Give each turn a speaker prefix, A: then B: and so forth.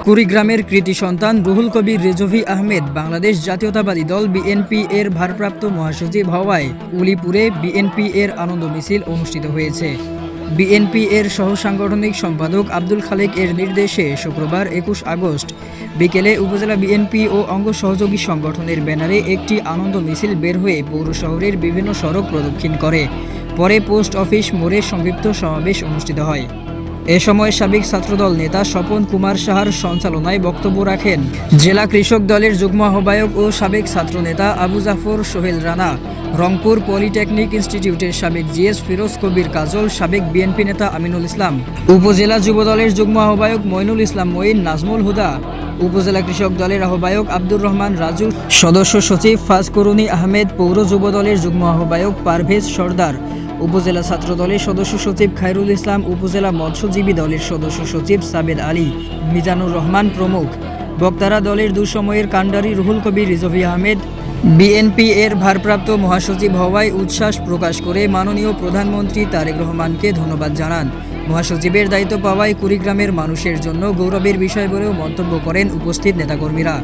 A: কুড়িগ্রামের কৃতি সন্তান রুহুল কবির রেজভী আহমেদ বাংলাদেশ জাতীয়তাবাদী দল বিএনপি এর ভারপ্রাপ্ত মহাসচিব হওয়ায় উলিপুরে বিএনপি এর আনন্দ মিছিল অনুষ্ঠিত হয়েছে। বিএনপি এর সহ সাংগঠনিক সম্পাদক আব্দুল খালেক এর নির্দেশে শুক্রবার ২১ আগস্ট বিকেলে উপজেলা বিএনপি ও অঙ্গ সহযোগী সংগঠনের ব্যানারে একটি আনন্দ মিছিল বের হয়ে পৌর শহরের বিভিন্ন সড়ক প্রদক্ষিণ করে। পরে পোস্ট অফিস মোড়ে সংক্ষিপ্ত সমাবেশ অনুষ্ঠিত হয়। এ সময় সাবেক ছাত্রদল নেতা স্বপন কুমার সাহার সঞ্চালনায় বক্তব্য রাখেন জেলা কৃষক দলের যুগ্ম আহ্বায়ক ও সাবেক ছাত্রনেতা আবু জাফর সোহেল রানা, রংপুর পলিটেকনিক ইনস্টিটিউটের সাবেক জিএস ফিরোজ কবির কাজল, সাবেক বিএনপি নেতা আমিনুল ইসলাম, উপজেলা যুবদলের যুগ্ম আহ্বায়ক মইনুল ইসলাম মঈন, নাজমুল হুদা, উপজেলা কৃষক দলের আহ্বায়ক আব্দুর রহমান রাজু, সদস্য সচিব ফাজকুরুনি আহমেদ, পৌর যুবদলের যুগ্ম আহ্বায়ক পারভেজ সর্দার, উপজেলা ছাত্র দলের সদস্য সচিব খায়রুল ইসলাম, উপজেলা মৎস্যজীবী দলের সদস্য সচিব সাবেদ আলী, মিজানুর রহমান প্রমুখ। বক্তারা দলের দুঃসময়ের কাণ্ডারি রুহুল কবির রেজভী আহমেদ বিএনপি এর ভারপ্রাপ্ত মহাসচিব হওয়ায় উচ্ছ্বাস প্রকাশ করে মাননীয় প্রধানমন্ত্রী তারেক রহমানকে ধন্যবাদ জানান। মহাসচিবের দায়িত্ব পাওয়ায় কুড়িগ্রামের মানুষের জন্য গৌরবের বিষয় বলেও মন্তব্য করেন উপস্থিত নেতাকর্মীরা।